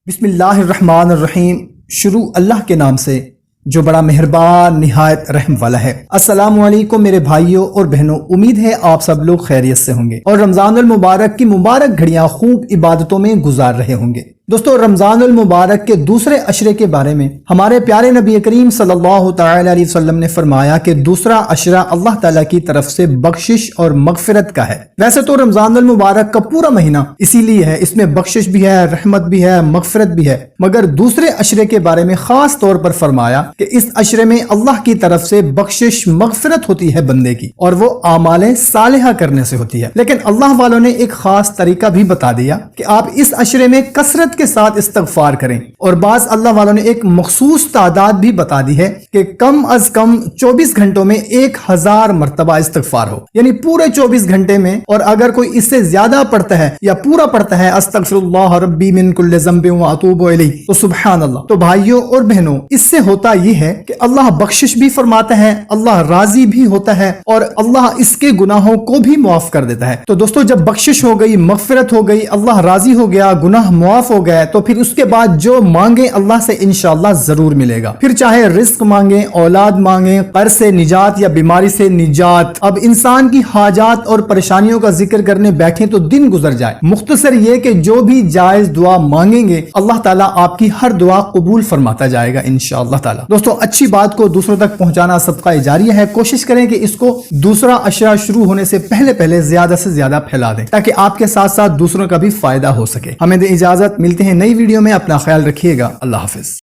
بسم اللہ الرحمن الرحیم۔ شروع اللہ کے نام سے جو بڑا مہربان نہایت رحم والا ہے۔ السلام علیکم میرے بھائیوں اور بہنوں، امید ہے آپ سب لوگ خیریت سے ہوں گے اور رمضان المبارک کی مبارک گھڑیاں خوب عبادتوں میں گزار رہے ہوں گے۔ دوستو، رمضان المبارک کے دوسرے عشرے کے بارے میں ہمارے پیارے نبی کریم صلی اللہ تعالی علیہ وسلم نے فرمایا کہ دوسرا عشرہ اللہ تعالیٰ کی طرف سے بخشش اور مغفرت کا ہے۔ ویسے تو رمضان المبارک کا پورا مہینہ اسی لیے ہے، اس میں بخشش بھی ہے، رحمت بھی ہے، مغفرت بھی ہے، مگر دوسرے عشرے کے بارے میں خاص طور پر فرمایا کہ اس عشرے میں اللہ کی طرف سے بخشش مغفرت ہوتی ہے بندے کی، اور وہ اعمال صالحہ کرنے سے ہوتی ہے۔ لیکن اللہ والوں نے ایک خاص طریقہ بھی بتا دیا کہ آپ اس عشرے میں کثرت کے ساتھ استغفار کریں، اور بعض اللہ والوں نے ایک مخصوص تعداد بھی بتا دی ہے کہ کم از کم 24 گھنٹوں میں 1000 مرتبہ استغفار ہو، یعنی پورے 24 گھنٹے میں۔ اور اگر کوئی اس سے زیادہ پڑھتا ہے یا پورا پڑھتا ہے استغفر اللہ ربی من کل ذنب واتوب الیہ، تو سبحان اللہ۔ تو بھائیوں اور بہنوں، اس سے ہوتا یہ ہے کہ اللہ بخشش بھی فرماتا ہے، اللہ راضی بھی ہوتا ہے، اور اللہ اس کے گناہوں کو بھی معاف کر دیتا ہے۔ تو دوستو، جب بخشش ہو گئی، مغفرت ہو گئی، اللہ راضی ہو گیا، گناہ معاف ہو گئے، تو پھر اس کے بعد جو مانگیں اللہ سے انشاءاللہ ضرور ملے گا۔ پھر چاہے رزق مانگیں، اولاد مانگیں، قرض سے نجات یا بیماری سے نجات۔ اب انسان کی حاجات اور پریشانیوں کا ذکر کرنے بیٹھیں تو دن گزر جائے۔ مختصر یہ کہ جو بھی جائز دعا مانگیں گے اللہ تعالیٰ آپ کی ہر دعا قبول فرماتا جائے گا انشاءاللہ تعالیٰ۔ دوستو، اچھی بات کو دوسروں تک پہنچانا صدقہ جاریہ ہے۔ کوشش کریں کہ اس کو دوسرا عشرہ شروع ہونے سے پہلے زیادہ سے زیادہ پھیلا دیں تاکہ آپ کے ساتھ ساتھ دوسروں کا بھی فائدہ ہو سکے۔ ہمیں دیں اجازت، ملتے ہیں نئی ویڈیو میں، اپنا خیال رکھیے گا، اللہ حافظ۔